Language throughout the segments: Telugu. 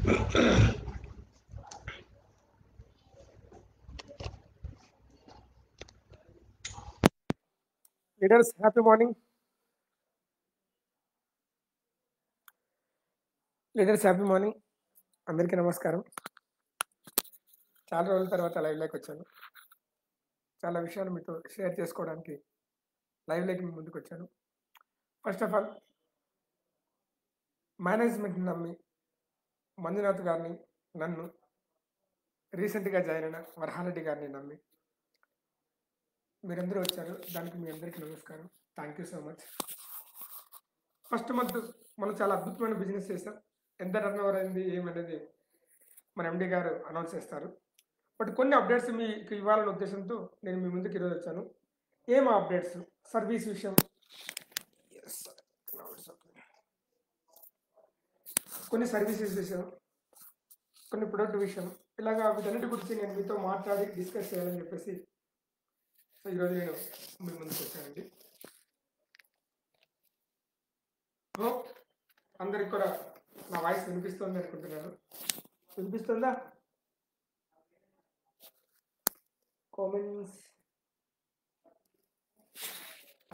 Leaders happy morning. Leaders happy morning. అందరికీ నమస్కారం. చాలా రోజుల తర్వాత లైవ్లోకి వచ్చాను. చాలా విషయాలు మీతో షేర్ చేసుకోవడానికి లైవ్లోకి ముందుకు వచ్చాను. ఫస్ట్ ఆఫ్ ఆల్, మేనేజ్మెంట్ నమ్మి మంజునాథ్ గారిని, నన్ను రీసెంట్గా జాయిన్ అయిన వరహారెడ్డి గారిని నమ్మి మీరందరూ వచ్చారు. దానికి మీ అందరికీ నమస్కారం. Thank you so much. First month మనం చాలా అద్భుతమైన బిజినెస్ చేస్తాం. ఎంత టర్న్ ఓవర్ అయింది ఏమనేది మన ఎండి గారు అనౌన్స్ చేస్తారు. బట్ కొన్ని అప్డేట్స్ మీకు ఇవ్వాలనే ఉద్దేశంతో నేను మీ ముందుకు ఈరోజు వచ్చాను. ఏం అప్డేట్స్? సర్వీస్ విషయం, కొన్ని సర్వీసెస్ విషయం, కొన్ని ప్రొడక్ట్ విషయం, ఇలాగా వీటన్నిటి గురించి నేను మీతో మాట్లాడి డిస్కస్ చేయాలని చెప్పేసి సో ఈరోజు నేను మీ ముందుకు వచ్చానండి. హోప్ అందరికి కూడా నా వాయిస్ వినిపిస్తుంది అనుకుంటున్నాను. వినిపిస్తుందా? కామెంట్స్.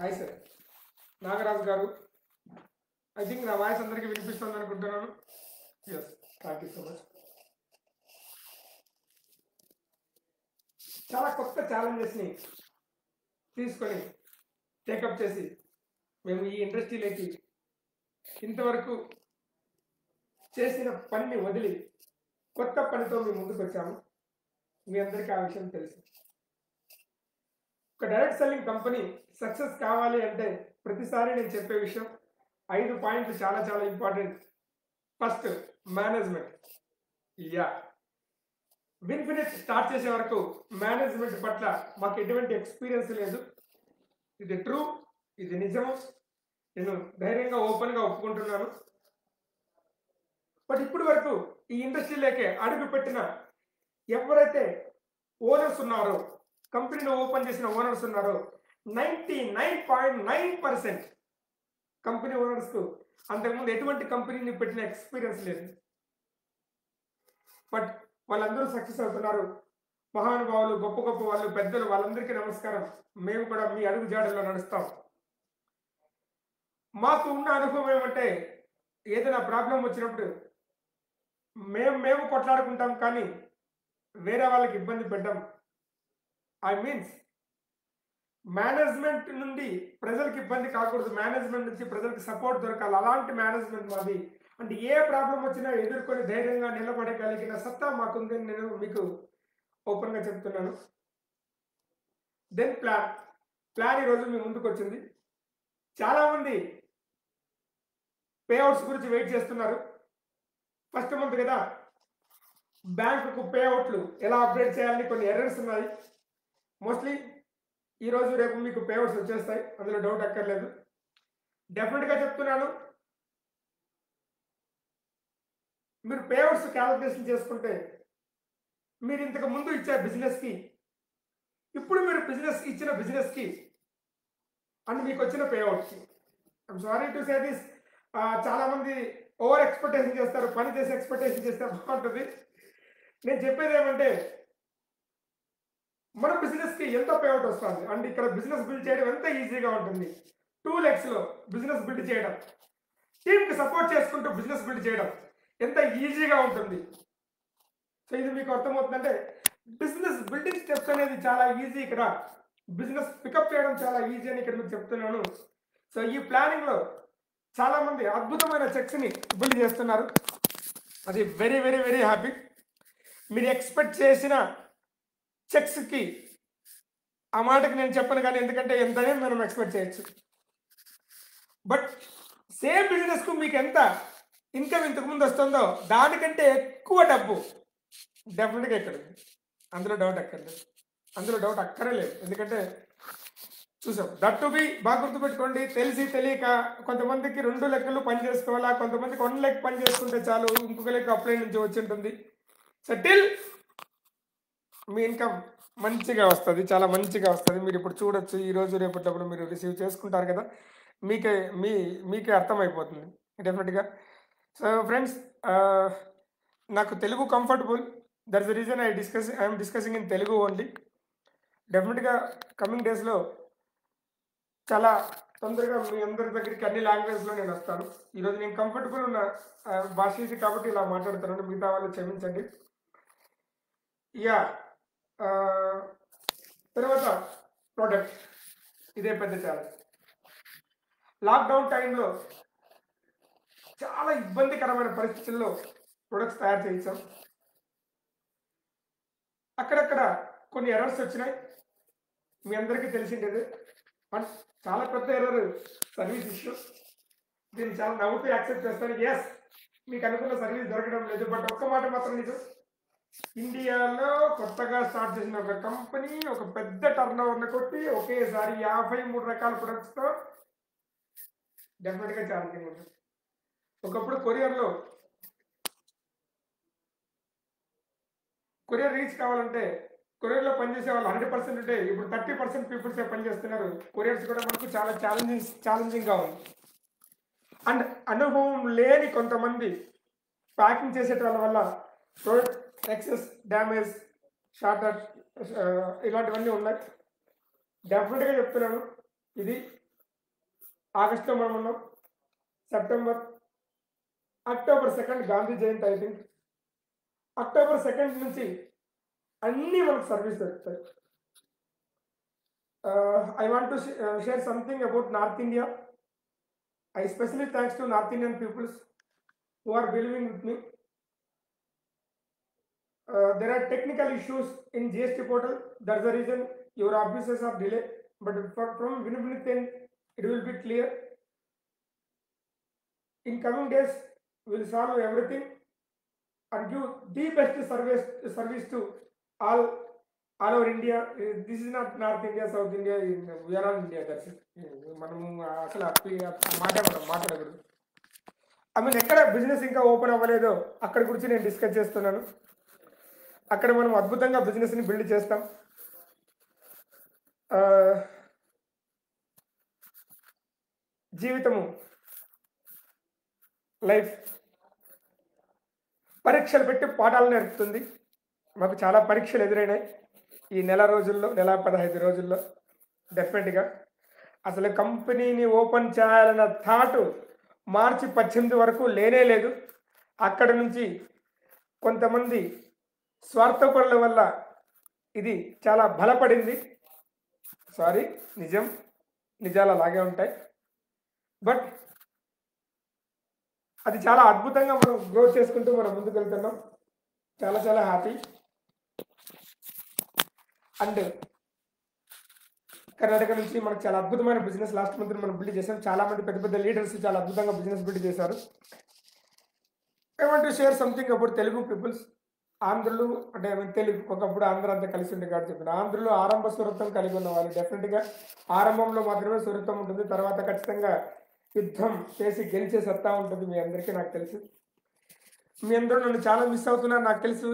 హాయ్ సార్ నాగరాజు గారు, ఐ థింక్ నా వాయిస్ అందరికీ వినిపిస్తుంది అనుకుంటున్నాను. Yes, thank you so much. చాలా కొత్త ఛాలెంజెస్ని తీసుకొని టేకప్ చేసి మేము ఈ ఇండస్ట్రీలోకి ఇంతవరకు చేసిన పనిని వదిలి కొత్త పనితో మేము ముందుకు వచ్చాము. మీ అందరికీ ఆ విషయం తెలుసు. ఒక డైరెక్ట్ సెల్లింగ్ కంపెనీ సక్సెస్ కావాలి అంటే ప్రతిసారి నేను చెప్పే విషయం 5 పాయింట్లు చాలా చాలా ఇంపార్టెంట్. First, management. విన్ఫినిట్ స్టార్ట్ చేసే వరకు మేనేజ్మెంట్ పట్ల మాకు ఎటువంటి ఎక్స్పీరియన్స్ లేదు. ఇది ట్రూ, ఇది నిజము. నేను ధైర్యంగా ఓపెన్గా ఒప్పుకుంటున్నాను. బట్ ఇప్పటి వరకు ఈ ఇండస్ట్రీలోకి అడుగు పెట్టిన ఎవరైతే ఓనర్స్ ఉన్నారో, కంపెనీని ఓపెన్ చేసిన ఓనర్స్ ఉన్నారో, 99.9% కంపెనీ ఓనర్స్కు అంతకుముందు ఎటువంటి కంపెనీని పెట్టిన ఎక్స్పీరియన్స్ లేదు. బట్ వాళ్ళందరూ సక్సెస్ అవుతున్నారు. మహానుభావులు, గొప్ప గొప్ప వాళ్ళు, పెద్దలు, వాళ్ళందరికీ నమస్కారం. మేము కూడా మీ అడుగు జాడల్లో నడుస్తాం. మాకు ఉన్న అనుభవం ఏమంటే ఏదైనా ప్రాబ్లం వచ్చినప్పుడు మేము కొట్లాడుకుంటాం, కానీ వేరే వాళ్ళకి ఇబ్బంది పెట్టాం. ఐ మీన్స్ మేనేజ్మెంట్ నుండి ప్రజలకు ఇబ్బంది కాకూడదు, మేనేజ్మెంట్ నుంచి ప్రజలకు సపోర్ట్ దొరకాలి. అలాంటి మేనేజ్మెంట్ మాది. అంటే ఏ ప్రాబ్లం వచ్చినా ఎదుర్కొని ధైర్యంగా నిలబడగలిగిన సత్తా మాకుందని నేను మీకు ఓపెన్గా చెప్తున్నాను. దెన్ ప్లాన్ ఈరోజు మీ ముందుకు వచ్చింది. చాలామంది పేఅవుట్స్ గురించి వెయిట్ చేస్తున్నారు. ఫస్ట్ మంత్ కదా, బ్యాంకుకు పేఅవుట్లు ఎలా అప్డేట్ చేయాలని కొన్ని ఎర్రర్స్ ఉన్నాయి. మోస్ట్లీ ఈరోజు రేపు మీకు పేఅవుట్స్ వచ్చేస్తాయి, అందులో డౌట్ అక్కర్లేదు. డెఫినెట్గా చెప్తున్నాను, మీరు పేఅవుట్స్ క్యాలిక్యులేషన్ చేసుకుంటే మీరు ఇంతకు ముందు ఇచ్చే బిజినెస్కి, ఇప్పుడు మీరు ఇచ్చిన బిజినెస్కి అండ్ మీకు వచ్చిన పేఅవుట్కి, I'm sorry to say this, చాలామంది ఓవర్ ఎక్స్పెక్టేషన్ చేస్తారు. పని చేసి ఎక్స్పెక్టేషన్ చేస్తే బాగుంటుంది. నేను చెప్పేది ఏమంటే, మన బిజినెస్కి ఎంత పేఅవుట్ వస్తుంది అండ్ ఇక్కడ బిజినెస్ బిల్డ్ చేయడం ఎంత ఈజీగా ఉంటుంది. 2 లెగ్స్లో బిజినెస్ బిల్డ్ చేయడం, టీమ్కి సపోర్ట్ చేసుకుంటూ బిజినెస్ బిల్డ్ చేయడం ఎంత ఈజీగా ఉంటుంది. సో ఇది మీకు అర్థమవుతుందంటే బిజినెస్ బిల్డింగ్ స్టెప్స్ అనేది చాలా ఈజీ. ఇక్కడ బిజినెస్ పికప్ చేయడం చాలా ఈజీ అని ఇక్కడ మీకు చెప్తున్నాను. సో ఈ ప్లానింగ్లో చాలామంది అద్భుతమైన చెక్స్ని బిల్డ్ చేస్తున్నారు. అది వెరీ వెరీ వెరీ హ్యాపీ. మీరు ఎక్స్పెక్ట్ చేసిన చెక్స్కి ఆ మాటకి నేను చెప్పను, కానీ ఎందుకంటే ఎంతనే మనం ఎక్స్పెక్ట్ చేయొచ్చు. బట్ సేమ్ బిజినెస్కు మీకు ఎంత ఇన్కమ్ ఇంతకుముందు వస్తుందో దానికంటే ఎక్కువ డబ్బు డెఫినెట్గా ఇక్కడ ఉంది. అందులో డౌట్ అక్కర్లేదు. ఎందుకంటే చూసాం. దట్ టు బి బాగా గుర్తుపెట్టుకోండి. తెలిసి తెలియక కొంతమందికి 2 లెక్కలు పని చేసుకోవాలా, కొంతమందికి 1 లెక్క పని చేసుకుంటే చాలు, ఇంకొక లెక్క అప్లై నుంచి వచ్చి ఉంటుంది. సో టిల్ మీ ఇన్కమ్ మంచిగా వస్తుంది, చాలా మంచిగా వస్తుంది. మీరు ఇప్పుడు చూడొచ్చు, ఈరోజు రేపటిప్పుడు మీరు రిసీవ్ చేసుకుంటారు కదా, మీకే అర్థమైపోతుంది డెఫినెట్గా. సో ఫ్రెండ్స్, నాకు Telugu comfortable. That's the reason I'm discussing in Telugu only. డెఫినెట్గా కమింగ్ డేస్లో చాలా తొందరగా మీ అందరి దగ్గరికి అన్ని లాంగ్వేజ్లో నేను వస్తాను. ఈరోజు నేను కంఫర్టబుల్ ఉన్న భాష ఇది కాబట్టి ఇలా మాట్లాడుతున్నాను, మిగతా వాళ్ళు క్షమించండి. యా తర్వాత ప్రోడక్ట్, ఇదే పెద్ద ఛాలెంజ్. లాక్డౌన్ టైంలో చాలా ఇబ్బందికరమైన పరిస్థితుల్లో ప్రొడక్ట్స్ తయారు చేయించాం. అక్కడక్కడ కొన్ని ఎర్రర్స్ వచ్చినాయి, మీ అందరికీ తెలిసిండేది. బట్ చాలా పెద్ద ఎర్రర్ సర్వీస్ ఇష్యూ. దీన్ని చాలా నవ్వుతూ యాక్సెప్ట్ చేస్తాను. ఎస్, మీకు అనుకున్న సర్వీస్ దొరకడం లేదు. బట్ ఒక్క మాట మాత్రం నిజం, ఇండియాలో కొత్తగా స్టార్ట్ చేసిన ఒక కంపెనీ ఒక పెద్ద టర్న్ ఓవర్ని కొట్టి ఒకేసారి 53 రకాల ప్రొడక్ట్స్తో డెఫినెట్గా ఛాలెంజింగ్ ఉంటుంది. ఒకప్పుడు కొరియర్ రీచ్ కావాలంటే కొరియర్లో పనిచేసే వాళ్ళు 100% ఉంటే ఇప్పుడు 30% పీపుల్సే పనిచేస్తున్నారు. కొరియర్స్ కూడా మనకు చాలా ఛాలెంజింగ్గా ఉంది. అండ్ అనుభవం లేని కొంతమంది ప్యాకింగ్ చేసేటోళ్ళ వల్ల ప్రోడక్ట్ ఎక్సెస్, డ్యామేజ్, షార్టర్ ఇలాంటివన్నీ ఉన్నాయి. డెఫినెట్గా చెప్తున్నాను, ఇది ఆగస్టులో మనం ఉన్నాం, October 2 Gandhi Jayanti. I think October 2 నుంచి అన్నీ మనకు సర్వీస్ దొరుకుతాయి. I want to share something about north India. I especially thanks to North Indian peoples who are believing with me. There are technical issues in GST portal. That's the reason your offices are delayed. But from within it will be clear. In coming days, we will solve everything and give the best service to all over India. This is not North India, South India. We are all India. That's it. మనము అసలు మాట్లాడకూడదు. ఐ మీన్ ఎక్కడ బిజినెస్ ఇంకా ఓపెన్ అవ్వలేదో అక్కడ గురించి నేను డిస్కస్ చేస్తున్నాను. అక్కడ మనం అద్భుతంగా బిజినెస్ని బిల్డ్ చేస్తాం. జీవితము, లైఫ్ పరీక్షలు పెట్టి పాఠాలు నేర్పుతుంది. మాకు చాలా పరీక్షలు ఎదురైనాయి ఈ నెల 15 రోజుల్లో. డెఫినెట్గా అసలు కంపెనీని ఓపెన్ చేయాలన్న థాటు మార్చి 18 వరకు లేనే లేదు. అక్కడ నుంచి కొంతమంది స్వార్థపరుల వల్ల ఇది చాలా బలపడింది. సారీ, నిజాలు అలాగే ఉంటాయి. బట్ అది చాలా అద్భుతంగా మనం గ్రోత్ చేసుకుంటూ మనం ముందుకు వెళ్తున్నాం. చాలా హ్యాపీ. అండ్ కర్ణాటక నుంచి మనకు చాలా అద్భుతమైన బిజినెస్ లాస్ట్ మంత్ మనం బిల్డ్ చేసాం. చాలా మంది పెద్ద లీడర్స్ చాలా అద్భుతంగా బిజినెస్ బిల్డ్ చేశారు. I want to share something about Telugu peoples. ఆంధ్రులు అంటే తెలుగు ఒకప్పుడు ఆంధ్ర అంతా కలిసి ఉండే కాబట్టి చెప్పిన ఆంధ్రులు ఆరంభ సురత్వం కలిగి ఉన్న వాళ్ళు. డెఫినెట్గా ఆరంభంలో మాత్రమే సురత్వం ఉంటుంది, తర్వాత ఖచ్చితంగా యుద్ధం చేసి గెలిచే సత్తా ఉంటుంది. మీ అందరికీ నాకు తెలుసు. మీ అందరూ నన్ను చాలా మిస్ అవుతున్నారు నాకు తెలుసు.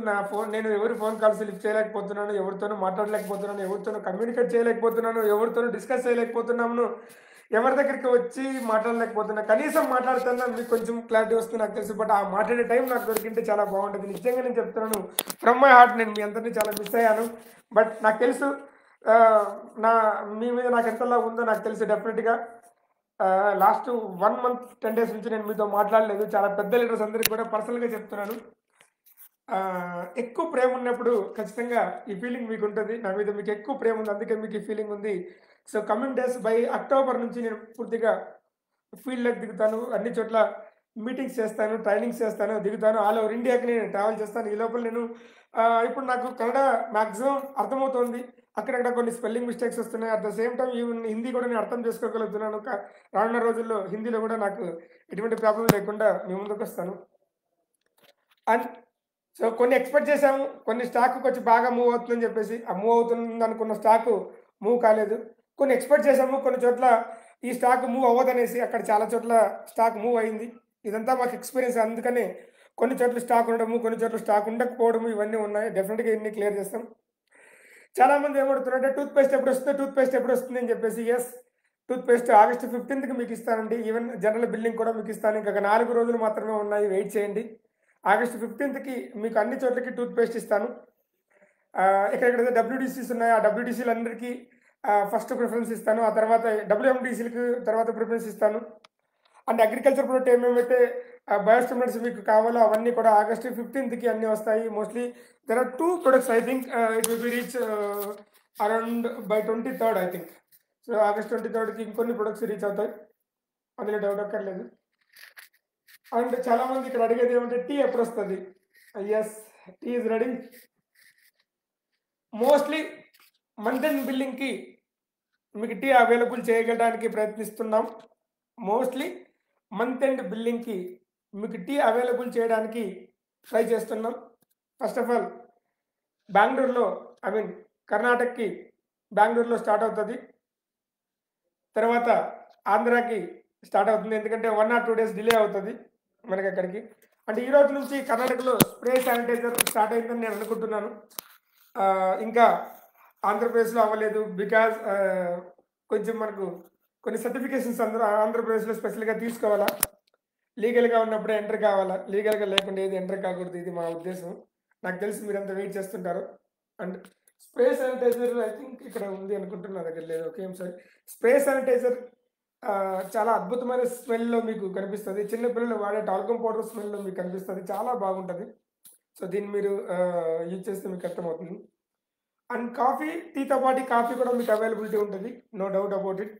నేను ఎవరి ఫోన్ కాల్స్ లిఫ్ట్ చేయలేకపోతున్నాను, ఎవరితోనూ మాట్లాడలేకపోతున్నాను, ఎవరితోనూ కమ్యూనికేట్ చేయలేకపోతున్నాను, ఎవరితోనూ డిస్కస్ చేయలేకపోతున్నాను, ఎవరి దగ్గరికి వచ్చి మాట్లాడలేకపోతున్నా. కనీసం మాట్లాడుతున్నా మీకు కొంచెం క్లారిటీ వస్తుంది నాకు తెలుసు. బట్ ఆ మాట్లాడే టైం నాకు దొరికింటే చాలా బాగుంటుంది. నిజంగా నేను చెప్తున్నాను, ఫ్రమ్ మై హార్ట్. నేను మీ అందరినీ చాలా మిస్ అయ్యాను. బట్ నాకు తెలుసు మీ మీద నాకు ఎంతలా ఉందో నాకు తెలుసు. డెఫినెట్గా లాస్ట్ 1 month 10 days నుంచి నేను మీతో మాట్లాడలేదు. చాలా పెద్ద లీడర్స్ అందరికీ కూడా పర్సనల్గా చెప్తున్నాను. ఎక్కువ ప్రేమ ఉన్నప్పుడు ఖచ్చితంగా ఈ ఫీలింగ్ మీకు ఉంటుంది. నా మీద మీకు ఎక్కువ ప్రేమ ఉంది, అందుకే మీకు ఈ ఫీలింగ్ ఉంది. So coming days by October నుంచి నేను పూర్తిగా ఫీల్డ్లోకి దిగుతాను. అన్ని చోట్ల మీటింగ్స్ చేస్తాను, ట్రైనింగ్స్ చేస్తాను, దిగుతాను. ఆల్ ఓవర్ ఇండియాకి నేను ట్రావెల్ చేస్తాను. ఈ లోపల నేను ఇప్పుడు నాకు కన్నడ మ్యాక్సిమం అర్థమవుతోంది. అక్కడక్కడ కొన్ని స్పెల్లింగ్ మిస్టేక్స్ వస్తున్నాయి. At the same time even Hindi కూడా నేను అర్థం చేసుకోగలుగుతున్నాను. రానున్న రోజుల్లో హిందీలో కూడా నాకు ఎటువంటి ప్రాబ్లం లేకుండా మీ ముందుకు వస్తాను. అండ్ సో కొన్ని ఎక్స్పెక్ట్ చేసాము, కొన్ని స్టాక్ కొంచెం బాగా మూవ్ అవుతుందని చెప్పేసి ఆ మూవ్ అవుతుంది అనుకున్న స్టాకు మూవ్ కాలేదు. కొన్ని ఎక్స్పెక్ట్ చేసాము, కొన్ని చోట్ల ఈ స్టాక్ మూవ్ అవ్వదనేసి అక్కడ చాలా చోట్ల స్టాక్ మూవ్ అయింది. ఇదంతా మాకు ఎక్స్పీరియన్స్. అందుకనే కొన్ని చోట్ల స్టాక్ ఉండడము, కొన్ని చోట్ల స్టాక్ ఉండకపోవడము ఇవన్నీ ఉన్నాయి. డెఫినెట్గా ఇన్ని క్లియర్ చేస్తాం. చాలామంది ఏమడుతున్నారంటే టూత్పేస్ట్ ఎప్పుడు వస్తుంది అని చెప్పేసి. ఎస్, టూత్పేస్ట్ ఆగస్టు 15కి మీకు ఇస్తానండి. ఈవెన్ జనరల్ బిల్లింగ్ కూడా మీకు ఇస్తాను. ఇంకా 4 రోజులు మాత్రమే ఉన్నాయి, వెయిట్ చేయండి. ఆగస్ట్ 15కి మీకు అన్ని చోట్లకి టూత్ పేస్ట్ ఇస్తాను. ఎక్కడెక్కడైతే డబ్ల్యూడీసీస్ ఉన్నాయో ఆ డబ్ల్యూడీసీలందరికీ ఫస్ట్ ప్రిఫరెన్స్ ఇస్తాను. ఆ తర్వాత డబ్ల్యూఎండీసీలకు తర్వాత ప్రిఫరెన్స్ ఇస్తాను. అండ్ అగ్రికల్చర్ ప్రొడక్ట్ ఏమేమైతే బయోస్టిమ్యులెంట్స్ మీకు కావాలో అవన్నీ కూడా ఆగస్ట్ 15కి అన్నీ వస్తాయి. Mostly there are 2 products I think it will be reach around by 23rd I think. So August 23కి ఇంకొన్ని ప్రొడక్ట్స్ రీచ్ అవుతాయి, అందులో డౌట్ అక్కర్లేదు. అండ్ చాలామంది ఇక్కడ అడిగేది ఏమంటే టీ ఎప్పుడు వస్తుంది? Yes, tea is ready. Mostly month end బిల్లింగ్కి మీకు టీ అవైలబుల్ చేయడానికి ప్రయత్నిస్తున్నాం. మోస్ట్లీ మంత్ ఎండ్ బిల్లింగ్కి మీకు టీ అవైలబుల్ చేయడానికి ట్రై చేస్తున్నాం. ఫస్ట్ ఆఫ్ ఆల్ బెంగళూరులో కర్ణాటకకి బెంగళూరులో స్టార్ట్ అవుతుంది. తర్వాత ఆంధ్రాకి స్టార్ట్ అవుతుంది, ఎందుకంటే 1 or 2 days డిలే అవుతుంది మనకి అక్కడికి. అంటే ఈ రోజు నుంచి కర్ణాటకలో స్ప్రే శానిటైజర్ స్టార్ట్ అయిందని నేను అనుకుంటున్నాను. ఇంకా ఆంధ్రప్రదేశ్లో అవ్వలేదు, బికాజ్ కొంచెం మనకు కొన్ని సర్టిఫికేషన్స్ అందరూ ఆంధ్రప్రదేశ్లో స్పెషల్గా తీసుకోవాలా. లీగల్గా ఉన్నప్పుడే ఎంటర్ కావాలా, లీగల్గా లేకుండా ఏది ఎంటర్ కాకూడదు, ఇది మా ఉద్దేశం. నాకు తెలిసి మీరంతా వెయిట్ చేస్తుంటారు. And spray sanitiser I think ఇక్కడ ఉంది అనుకుంటున్నా, దగ్గర లేదు. Okay sorry. స్ప్రే శానిటైజర్ చాలా అద్భుతమైన స్మెల్లో మీకు కనిపిస్తుంది. చిన్నపిల్లలు వాడే టాల్కమ్ పౌడర్ స్మెల్లో మీకు కనిపిస్తుంది, చాలా బాగుంటుంది. సో దీన్ని మీరు యూజ్ చేస్తే మీకు అర్థమవుతుంది. అండ్ కాఫీ, టీతో పాటు కాఫీ కూడా మీకు అవైలబిలిటీ ఉంటుంది, no doubt about it.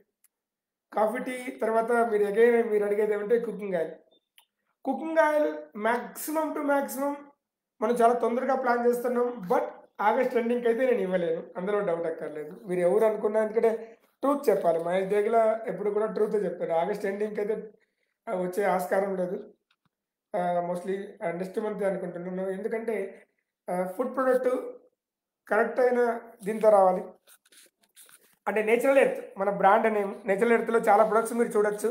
Coffee, tea తర్వాత మీరు అడిగేది ఏమంటే cooking oil. Cooking oil maximum to maximum మనం చాలా తొందరగా ప్లాన్ చేస్తున్నాం, బట్ ఆగస్ట్ ఎండింగ్కి అయితే నేను ఇవ్వలేను, అందులో డౌట్ అక్కర్లేదు. మీరు ఎవరు అనుకున్నా, ఎందుకంటే ట్రూత్ చెప్పాలి. మహేష్ దేగుల ఎప్పుడు కూడా ట్రూతే చెప్తారు. ఆగస్ట్ ఎండింగ్కి అయితే వచ్చే ఆస్కారం లేదు. మోస్ట్లీ నెక్స్ట్ మంత్ అనుకుంటున్నాను, ఎందుకంటే ఫుడ్ ప్రొడక్ట్ కరెక్ట్ అయిన దీంతో రావాలి. అంటే నేచురల్ ఎర్త్ మన బ్రాండ్ నేమ్. నేచురల్ ఎర్త్లో చాలా ప్రొడక్ట్స్ మీరు చూడొచ్చు.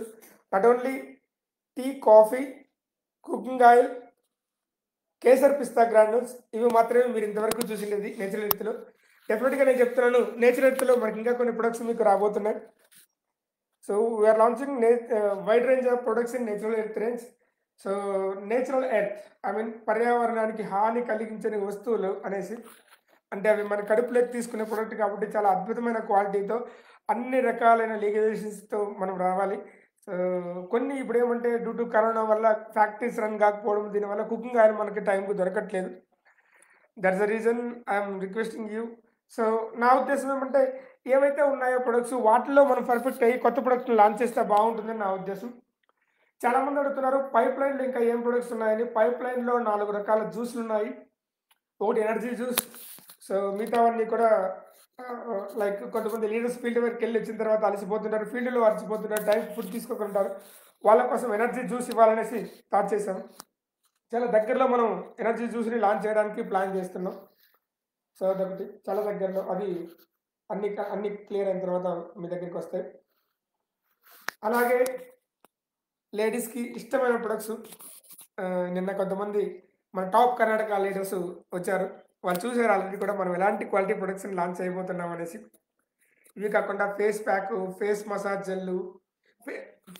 Not only tea, coffee, cooking oil, kesar pista granules, ఇవి మాత్రమే మీరు ఇంతవరకు చూసిండేది నేచురల్ ఎర్త్లో. డెఫినెట్గా నేను చెప్తున్నాను, నేచురల్ ఎర్త్లో మనకి ఇంకా కొన్ని ప్రొడక్ట్స్ మీకు రాబోతున్నాయి. So we are launching wide range of products in Natural Earth range. So Natural Earth పర్యావరణానికి హాని కలిగించని వస్తువులు అనేసి, అంటే అవి మన కడుపులోకి తీసుకునే ప్రొడక్ట్ కాబట్టి చాలా అద్భుతమైన క్వాలిటీతో అన్ని రకాలైన లీగలైజేషన్స్తో మనం రావాలి. కొన్ని ఇప్పుడు ఏమంటే డ్యూ టు కరోనా వల్ల ఫ్యాక్టరీస్ రన్ కాకపోవడం, దీనివల్ల కుకింగ్ ఆయిల్ మనకి టైంకు దొరకట్లేదు. That's the reason I'm requesting you. So నా ఉద్దేశం ఏమంటే ఏవైతే ఉన్నాయో ప్రొడక్ట్స్ వాటిల్లో మనం పర్ఫెక్ట్ అయ్యి కొత్త ప్రొడక్ట్ని లాంచ్ చేస్తే బాగుంటుందని నా ఉద్దేశం. చాలామంది అడుగుతున్నారు పైప్ లైన్లో ఇంకా ఏం ప్రొడక్ట్స్ ఉన్నాయని. పైప్ లైన్లో 4 రకాల జ్యూస్లు ఉన్నాయి. ఒకటి ఎనర్జీ జ్యూస్. సో మిగతావన్నీ కూడా లైక్ కొంతమంది లీడర్స్ ఫీల్డ్ వరకు వెళ్ళి వచ్చిన తర్వాత అలసిపోతుంటారు, ఫీల్డ్లో అలసిపోతుంటారు, టైం ఫుడ్ తీసుకోకుంటారు. వాళ్ళ కోసం ఎనర్జీ జ్యూస్ ఇవ్వాలనేసి స్టార్ట్ చేశాం. చాలా దగ్గరలో మనం ఎనర్జీ జ్యూస్ని లాంచ్ చేయడానికి ప్లాన్ చేస్తున్నాం. సో అదొకటి చాలా దగ్గరలో, అది అన్ని క్లియర్ అయిన తర్వాత మీ దగ్గరికి వస్తాయి. అలాగే లేడీస్కి ఇష్టమైన ప్రొడక్ట్స్, నిన్న కొంతమంది మన టాప్ కర్ణాటక లీడర్స్ వచ్చారు, వాళ్ళు చూసారు ఆల్రెడీ కూడా మనం ఎలాంటి క్వాలిటీ ప్రొడక్ట్స్ని లాంచ్ చేయబోతున్నాం అనేసి. ఇవి కాకుండా ఫేస్ ప్యాక్, ఫేస్ మసాజ్ జెల్లు,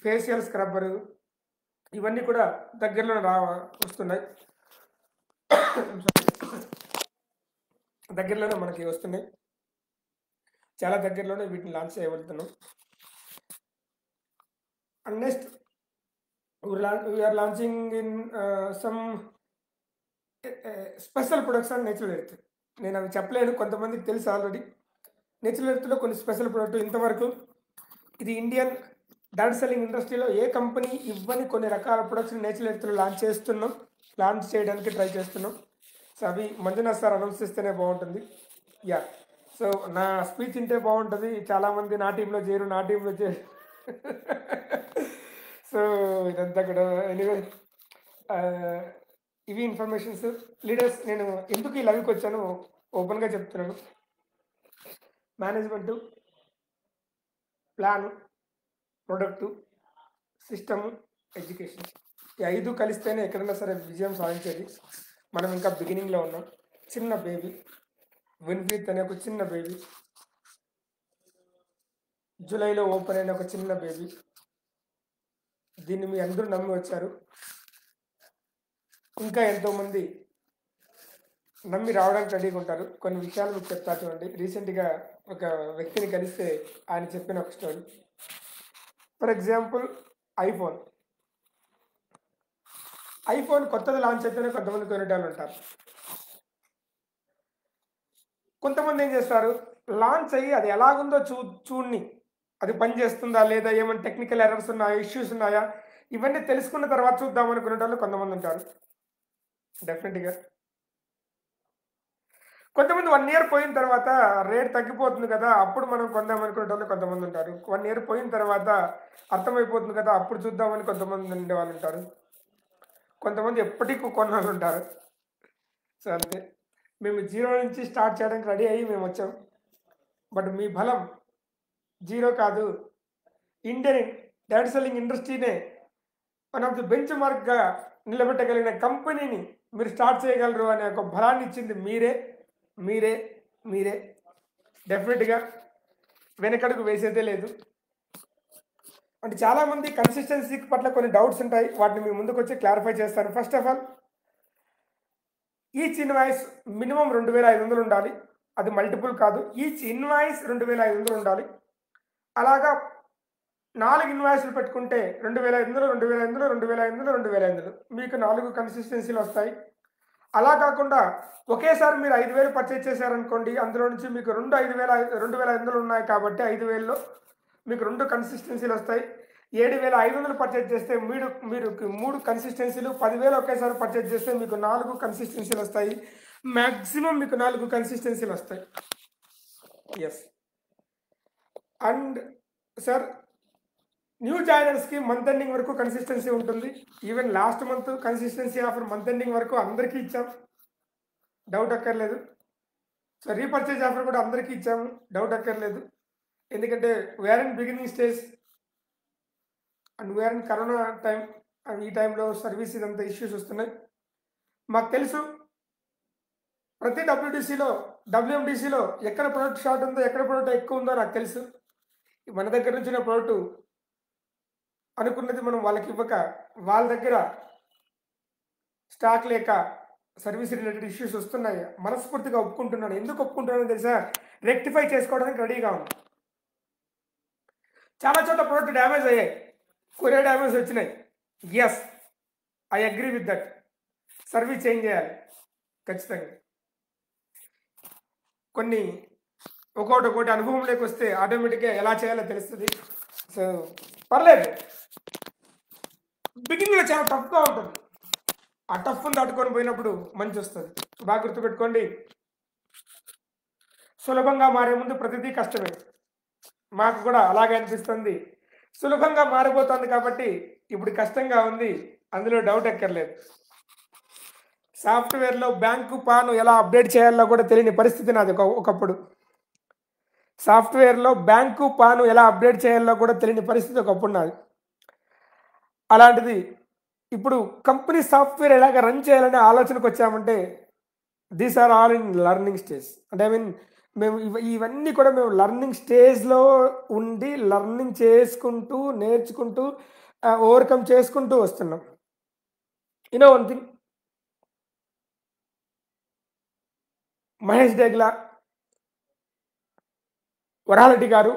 ఫేషియల్ స్క్రబ్బరు, ఇవన్నీ కూడా దగ్గరలో వస్తున్నాయి. దగ్గరలోనే మనకి వస్తున్నాయి, చాలా దగ్గరలోనే వీటిని లాంచ్ చేయబడుతున్నాం. And next we're launching in some special products and natural earth. నేను అవి చెప్పలేను, కొంతమందికి తెలుసు ఆల్రెడీ. నేచురల్ ఎర్త్లో కొన్ని స్పెషల్ ప్రొడక్ట్ ఇంతవరకు ఇది ఇండియన్ డైరెక్ట్ సెల్లింగ్ ఇండస్ట్రీలో ఏ కంపెనీ ఇవ్వని కొన్ని రకాల ప్రొడక్ట్స్ని నేచురల్ ఎర్త్లో లాంచ్ చేయడానికి ట్రై చేస్తున్నాం. సో అవి మంజునాథ్ సార్ అనౌన్స్ చేస్తేనే బాగుంటుంది. యా, సో నా స్పీచ్ వింటే బాగుంటుంది. చాలామంది నా టీంలో చేరు. సో ఇదంతా కూడా ఎనీవే ఇవి ఇన్ఫర్మేషన్స్. లీడర్స్, నేను ఎందుకు ఈ లైవ్కి వచ్చాను ఓపెన్గా చెప్తున్నాను. Management, plan, product, system, education, ఈ 5 కలిస్తేనే ఎక్కడైనా సరే విజయం సాధించేది. మనం ఇంకా బిగినింగ్లో ఉన్నాం. చిన్న బేబీ విన్ఫ్రీత్ అనే ఒక చిన్న బేబీ, జూలైలో ఓపెన్ అయిన ఒక చిన్న బేబీ, దీన్ని మీ అందరూ నమ్మి వచ్చారు. ఇంకా ఎంతోమంది నమ్మి రావడానికి రెడీగా ఉంటారు. కొన్ని విషయాలు మీకు చెప్తా చూడండి. రీసెంట్గా ఒక వ్యక్తిని కలిస్తే ఆయన చెప్పిన ఒక story. For example iPhone iPhone కొత్తది లాంచ్ అయితేనే కొంతమంది కొనేటోళ్ళు ఉంటారు. కొంతమంది ఏం చేస్తారు, లాంచ్ అయ్యి అది ఎలాగుందో చూడని, అది పని చేస్తుందా లేదా, ఏమైనా టెక్నికల్ ఎర్రర్స్ ఉన్నాయా, ఇష్యూస్ ఉన్నాయా, ఇవన్నీ తెలుసుకున్న తర్వాత చూద్దాం అనుకునేటోళ్ళు కొంతమంది ఉంటారు. డెఫినెట్గా కొంతమంది 1 ఇయర్ పోయిన తర్వాత రేట్ తగ్గిపోతుంది కదా అప్పుడు మనం కొందాం అనుకునేటోళ్ళు కొంతమంది ఉంటారు. 1 ఇయర్ పోయిన తర్వాత అర్థమైపోతుంది కదా అప్పుడు చూద్దామని కొంతమంది ఉండేవాళ్ళు ఉంటారు. కొంతమంది ఎప్పటికీ కొన్నాళ్ళు ఉంటారు. సో అంతే. మేము జీరో నుంచి స్టార్ట్ చేయడానికి రెడీ అయ్యి మేము వచ్చాం. బట్ మీ బలం జీరో కాదు, ఇండియన్ డైరెక్ట్ సెల్లింగ్ ఇండస్ట్రీనే వన్ ఆఫ్ ది బెంచ్ మార్క్గా నిలబెట్టగలిగిన కంపెనీని మీరు స్టార్ట్ చేయగలరు అనే ఒక బలాన్ని ఇచ్చింది మీరే మీరే మీరే డెఫినెట్గా వెనకడుగు వేసేదే లేదు. అంటే చాలామంది కన్సిస్టెన్సీ పట్ల కొన్ని డౌట్స్ ఉంటాయి, వాటిని మీ ముందుకు వచ్చి క్లారిఫై చేస్తాను. First of all, each invoice minimum 2500 ఉండాలి. అది మల్టిపుల్ కాదు, ఈచ్ ఇన్వాయిస్ 2500 ఉండాలి. అలాగా 4 ఇన్వాయిస్లు పెట్టుకుంటే 2500 2500 2500 2500 మీకు 4 కన్సిస్టెన్సీలు వస్తాయి. అలా కాకుండా ఒకేసారి మీరు 5000 పర్చేజ్ చేశారనుకోండి, అందులో నుంచి మీకు 2500 ఉన్నాయి కాబట్టి 5000లో మీకు 2 కన్సిస్టెన్సీలు వస్తాయి. 7500 పర్చేజ్ చేస్తే మీరు 3 కన్సిస్టెన్సీలు, 10,000 ఒకేసారి పర్చేజ్ చేస్తే మీకు 4 కన్సిస్టెన్సీలు వస్తాయి. మ్యాక్సిమం మీకు 4 కన్సిస్టెన్సీలు వస్తాయి. ఎస్. అండ్ సార్, న్యూ జాయినర్స్కి మంత్ ఎండింగ్ వరకు కన్సిస్టెన్సీ ఉంటుంది. Even last month consistency offer month ending వరకు అందరికీ ఇచ్చాం, డౌట్ అక్కర్లేదు. సో రీపర్చేజ్ ఆఫర్ కూడా అందరికీ ఇచ్చాము, డౌట్ అక్కర్లేదు. ఎందుకంటే we are in beginning stage and we are in corona time. And ఈ టైంలో సర్వీస్ ఇదంతా ఇష్యూస్ వస్తున్నాయి. మాకు తెలుసు ప్రతి డబ్ల్యూఎండిసిలో ఎక్కడ ప్రోడక్ట్ షార్ట్ ఉందో, ఎక్కడ ప్రోడక్ట్ ఎక్కువ ఉందో నాకు తెలుసు. మన దగ్గర నుంచి నా ప్రోడక్ట్ అనుకున్నది మనం వాళ్ళకి ఇవ్వక, వాళ్ళ దగ్గర స్టాక్ లేక సర్వీస్ రిలేటెడ్ ఇష్యూస్ వస్తున్నాయి. మనస్ఫూర్తిగా ఒప్పుకుంటున్నాను. ఎందుకు ఒప్పుకుంటున్నానో తెలుసా, రెక్టిఫై చేసుకోవడానికి రెడీగా ఉంది. చాలా చోట్ల ప్రోడక్ట్ డ్యామేజ్ అయ్యాయి, కొరియర్ డ్యామేజ్ వచ్చినాయి. Yes, I agree with that. Service change చేయాలి ఖచ్చితంగా. కొన్ని ఒక్కొక్కటి అనుభవంలోకి వస్తే ఆటోమేటిక్గా ఎలా చేయాలో తెలుస్తుంది. సో పర్లేదు, బిగినింగ్లో చాలా టఫ్గా ఉంటుంది. ఆ టఫ్ను దాటుకొని పోయినప్పుడు మంచి వస్తుంది. బాగా గుర్తుపెట్టుకోండి, సులభంగా మారే ముందు ప్రతిదీ కష్టమే. మాకు కూడా అలాగే అనిపిస్తుంది. సులభంగా మారిపోతుంది కాబట్టి ఇప్పుడు కష్టంగా ఉంది, అందులో డౌట్ ఎక్కర్లేదు. సాఫ్ట్వేర్లో బ్యాంకు పాను ఎలా అప్డేట్ చేయాలో కూడా తెలియని పరిస్థితి నాది ఒకప్పుడు. సాఫ్ట్వేర్లో బ్యాంకు పాను ఎలా అప్డేట్ చేయాలో కూడా తెలియని పరిస్థితి ఒకప్పుడు నాది. అలాంటిది ఇప్పుడు కంపెనీ సాఫ్ట్వేర్ ఎలాగ రన్ చేయాలనే ఆలోచనకు వచ్చామంటే these are all in learning stage. అంటే ఐ మీన్ మేము ఇవన్నీ కూడా మేము లర్నింగ్ స్టేజ్లో ఉండి లర్నింగ్ చేసుకుంటూ, నేర్చుకుంటూ, ఓవర్కమ్ చేసుకుంటూ వస్తున్నాం. You know one thing, Mahesh Degla, వరాలటి గారు,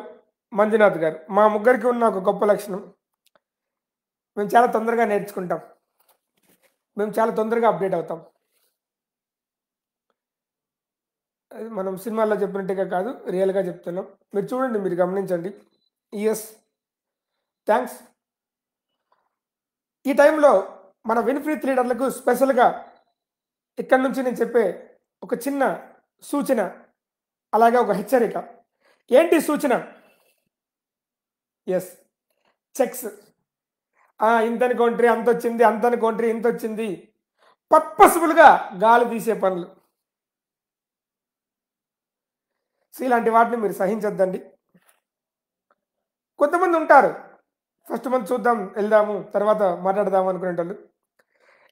మంజునాథ్ గారు, మా ముగ్గురికి ఉన్న ఒక గొప్ప లక్షణం, మేము చాలా తొందరగా నేర్చుకుంటాం, మేము చాలా తొందరగా అప్డేట్ అవుతాం. మనం సినిమాల్లో చెప్పినట్టుగా కాదు, రియల్గా చెప్తున్నాం. మీరు చూడండి, మీరు గమనించండి. Yes, thanks. ఈ టైంలో మన విన్ఫ్రీత్ లీడర్లకు స్పెషల్గా ఇక్కడి నుంచి నేను చెప్పే ఒక చిన్న సూచన, అలాగే ఒక హెచ్చరిక. ఏంటి సూచన? Yes, checks. ఇంతని కౌంట్రీ అంత వచ్చింది, అంతని కౌంట్రీ ఇంత వచ్చింది, పర్పస్ఫుల్గా గాలి తీసే పనులు. సో ఇలాంటి వాటిని మీరు సహించొద్దండి. కొంతమంది ఉంటారు, ఫస్ట్ మంత్ చూద్దాం, వెళ్దాము, తర్వాత మాట్లాడదాము అనుకునేటోళ్ళు.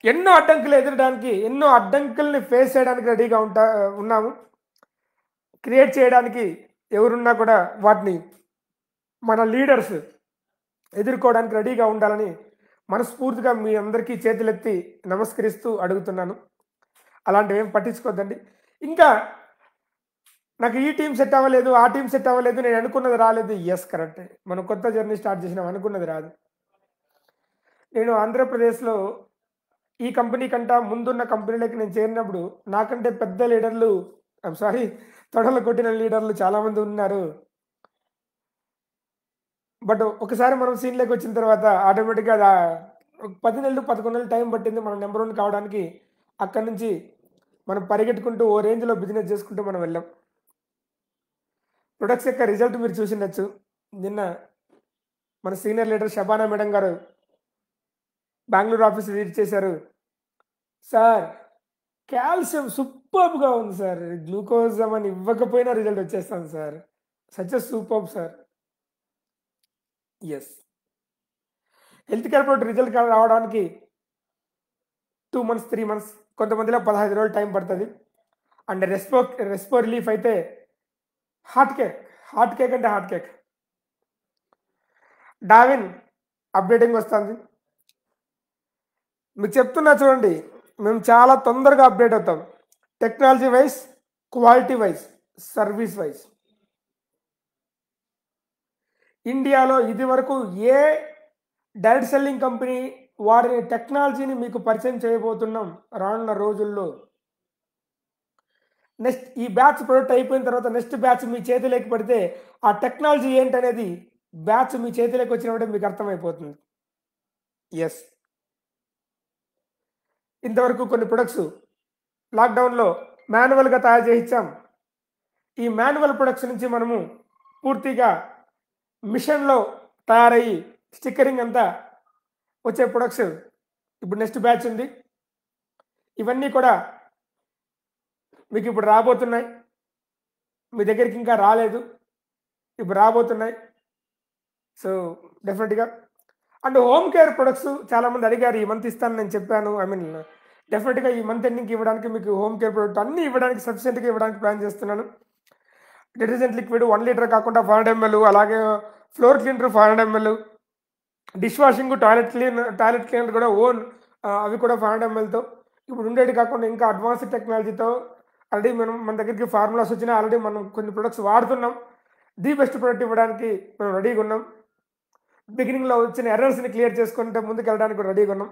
ఎన్నో అడ్డంకులు ఎదురడానికి, ఎన్నో అడ్డంకుల్ని ఫేస్ చేయడానికి రెడీగా ఉన్నాము. క్రియేట్ చేయడానికి ఎవరున్నా కూడా వాటిని మన లీడర్స్ ఎదుర్కోవడానికి రెడీగా ఉండాలని మనస్ఫూర్తిగా మీ అందరికీ చేతులెత్తి నమస్కరిస్తూ అడుగుతున్నాను. అలాంటివి ఏం పట్టించుకోవద్దండి. ఇంకా నాకు ఈ టీమ్ సెట్ అవ్వలేదు, ఆ టీమ్ సెట్ అవ్వలేదు, నేను అనుకున్నది రాలేదు. యెస్, కరెక్టే. మనం కొత్త జర్నీ స్టార్ట్ చేసినాం, అనుకున్నది రాదు. నేను ఆంధ్రప్రదేశ్‌లో ఈ కంపెనీ కంటా ముందున్న కంపెనీలకి నేను చేరినప్పుడు నాకంటే పెద్ద లీడర్లు, ఐయామ్ సారీ, తొడలు కొట్టిన లీడర్లు చాలామంది ఉన్నారు. బట్ ఒకసారి మనం సీన్‌లోకి వచ్చిన తర్వాత ఆటోమేటిక్‌గా 10 నెలలు, 11 నెలలు టైం పట్టింది మనం నంబర్ 1 కావడానికి. అక్కడి నుంచి మనం పరిగెట్టుకుంటూ ఓ రేంజ్‌లో బిజినెస్ చేసుకుంటూ మనం వెళ్ళాం. ప్రొడక్ట్స్ యొక్క రిజల్ట్ మీరు చూసుండొచ్చు. నిన్న మన సీనియర్ లీడర్ షబానా మేడం గారు బెంగుళూరు ఆఫీస్ విజిట్ చేశారు. సార్, కాల్షియం సూపర్బ్‌గా ఉంది సార్. గ్లూకోజ్ అని ఇవ్వకపోయినా రిజల్ట్ వచ్చేస్తుంది sir. Such a superb sir. Yes. Health care product result రావడానికి 2 మంత్స్, 3 మంత్స్, కొంతమందిలో 15 రోజులు టైం పడతది. అండ్ రెస్పో రిలీఫ్ అయితే హాట్ కేక్. హాట్ కేక్ అంటే హాట్ కేక్. డార్విన్ అప్డేటింగ్ వస్తుంది. మీకు చెప్తున్నా చూడండి, మేము చాలా తొందరగా అప్డేట్ అవుతాం. Technology wise, quality wise, service wise. ఇండియాలో ఇది వరకు ఏ డైరెక్ట్ సెల్లింగ్ కంపెనీ వాడిని టెక్నాలజీని మీకు పరిచయం చేయబోతున్నాం రానున్న రోజుల్లో. నెక్స్ట్ ఈ బ్యాచ్ ప్రొడక్ట్ అయిపోయిన తర్వాత నెక్స్ట్ బ్యాచ్ మీ చేతిలోకి పడితే ఆ టెక్నాలజీ ఏంటనేది బ్యాచ్ మీ చేతిలోకి వచ్చినప్పుడే మీకు అర్థమైపోతుంది. ఎస్, ఇంతవరకు కొన్ని ప్రొడక్ట్స్ లాక్డౌన్లో మాన్యువల్గా తయారు చేయించాం. ఈ మాన్యువల్ ప్రొడక్ట్స్ నుంచి మనము పూర్తిగా మిషన్లో తయారయ్యి స్టిక్కరింగ్ అంతా వచ్చే ప్రొడక్ట్స్ ఇప్పుడు నెక్స్ట్ బ్యాచ్ ఉంది. ఇవన్నీ కూడా మీకు ఇప్పుడు రాబోతున్నాయి. మీ దగ్గరికి ఇంకా రాలేదు, ఇప్పుడు రాబోతున్నాయి. సో డెఫినెట్గా. అండ్ హోమ్ కేర్ ప్రొడక్ట్స్ చాలామంది అడిగారు, ఈ మంత్ ఇస్తాను నేను చెప్పాను. ఐ మీన్ డెఫినెట్గా ఈ మంత్ ఎండింగ్కి ఇవ్వడానికి మీకు హోమ్ కేర్ ప్రొడక్ట్ అన్నీ ఇవ్వడానికి సఫిషియెంట్గా ఇవ్వడానికి ప్లాన్ చేస్తున్నాను. డిటర్జెంట్ లిక్విడ్ 1 లీటర్ కాకుండా 500 ml, అలాగే floor cleaner 500 ml, dish washing, toilet cleaner కూడా ఓన్, అవి కూడా 500 mlతో ఇప్పుడు ఉండేది కాకుండా ఇంకా అడ్వాన్స్డ్ టెక్నాలజీతో ఆల్రెడీ మన దగ్గరికి ఫార్ములాస్ వచ్చినాయి. ఆల్రెడీ మనం కొన్ని ప్రొడక్ట్స్ వాడుతున్నాం. ది బెస్ట్ ప్రొడక్ట్ ఇవ్వడానికి మేము రెడీగా ఉన్నాం. బిగినింగ్లో వచ్చిన ఎర్రర్స్ని క్లియర్ చేసుకుంటే ముందుకు వెళ్ళడానికి కూడా రెడీగా ఉన్నాం.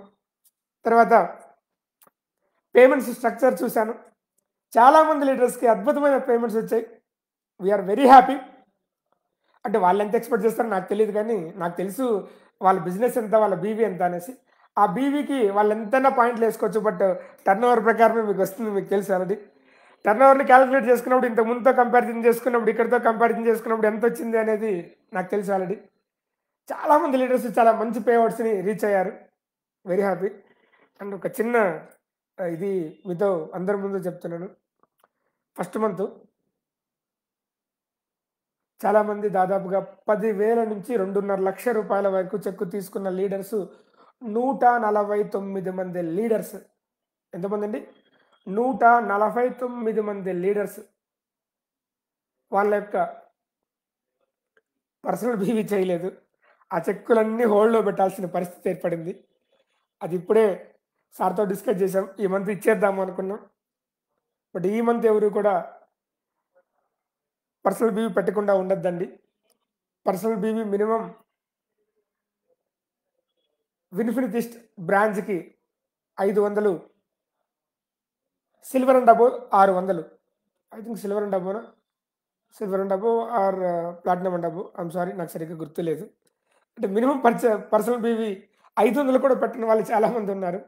తర్వాత పేమెంట్స్ స్ట్రక్చర్ చూశాను. చాలామంది లీడర్స్కి అద్భుతమైన పేమెంట్స్ వచ్చాయి. We are very happy. అంటే వాళ్ళు ఎంత ఎక్స్పెక్ట్ చేస్తారో నాకు తెలియదు, కానీ నాకు తెలుసు వాళ్ళ బిజినెస్ ఎంత, వాళ్ళ బీవీ ఎంత అనేసి. ఆ బీవీకి వాళ్ళు ఎంతైనా పాయింట్లు వేసుకోవచ్చు, బట్ టర్న్ ఓవర్ ప్రకారమే మీకు వస్తుంది. మీకు తెలుసు ఆల్రెడీ. టర్న్ ఓవర్ని క్యాలిక్యులేట్ చేసుకున్నప్పుడు, ఇంత ముందుతో కంపారిజన్ చేసుకున్నప్పుడు, ఇక్కడితో కంపారిజన్ చేసుకున్నప్పుడు ఎంత వచ్చింది అనేది నాకు తెలుసు ఆల్రెడీ. చాలామంది లీడర్స్ చాలా మంచి పేఅవుట్స్ని రీచ్ అయ్యారు. Very happy. అండ్ ఒక చిన్న ఇది మీతో అందరి ముందు చెప్తున్నాను. ఫస్ట్ మంత్ చాలామంది దాదాపుగా 10,000 నుంచి 2.5 లక్షల రూపాయల వరకు చెక్కు తీసుకున్న లీడర్స్ 149 మంది లీడర్స్. ఎంతమంది అండి? 149 మంది లీడర్స్ వాళ్ళ యొక్క పర్సనల్ బీవీ చేయలేదు. ఆ చెక్కులన్నీ హోల్డ్లో పెట్టాల్సిన పరిస్థితి ఏర్పడింది. అది ఇప్పుడే సార్తో డిస్కస్ చేసాం. ఈ మంత్ ఇచ్చేద్దాము అనుకున్నాం. బట్ ఈ మంత్ ఎవరు కూడా పర్సనల్ బీవీ పెట్టకుండా ఉండొద్దండి. పర్సనల్ బీవీ మినిమం విన్ఫినిటిస్ట్ బ్రాంచ్కి 500, silver and above 600. I think silver and above are platinum and above. I'm sorry, నాకు సరిగ్గా గుర్తులేదు. అంటే మినిమం పర్సనల్ బీవీ 500 కూడా పెట్టిన వాళ్ళు చాలామంది ఉన్నారు.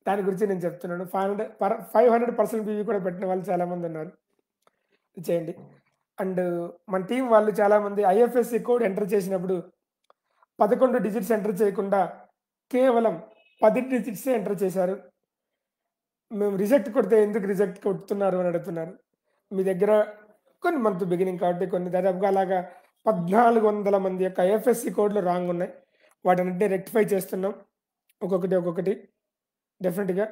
దాని గురించి నేను చెప్తున్నాను. 500 పర్సనల్ బీవీ కూడా పెట్టిన వాళ్ళు చాలామంది ఉన్నారు. చేయండి. అండ్ మన టీం వాళ్ళు చాలామంది ఐఎఫ్ఎస్సి కోడ్ ఎంటర్ చేసినప్పుడు 11 డిజిట్స్ ఎంటర్ చేయకుండా కేవలం 10 డిజిట్సే ఎంటర్ చేశారు. మేము రిజెక్ట్ కొడితే ఎందుకు రిజెక్ట్ కొడుతున్నారు అని అడుగుతున్నారు. మీ దగ్గర కొన్ని మంత్ బిగినింగ్ కాబట్టి కొన్ని దాదాపుగా అలాగా 1400 మంది యొక్క ఐఎఫ్ఎస్సి కోడ్లు రాంగ్ ఉన్నాయి. వాటన్నింటినీ రెక్టిఫై చేస్తున్నాం ఒక్కొక్కటి డెఫినెట్గా.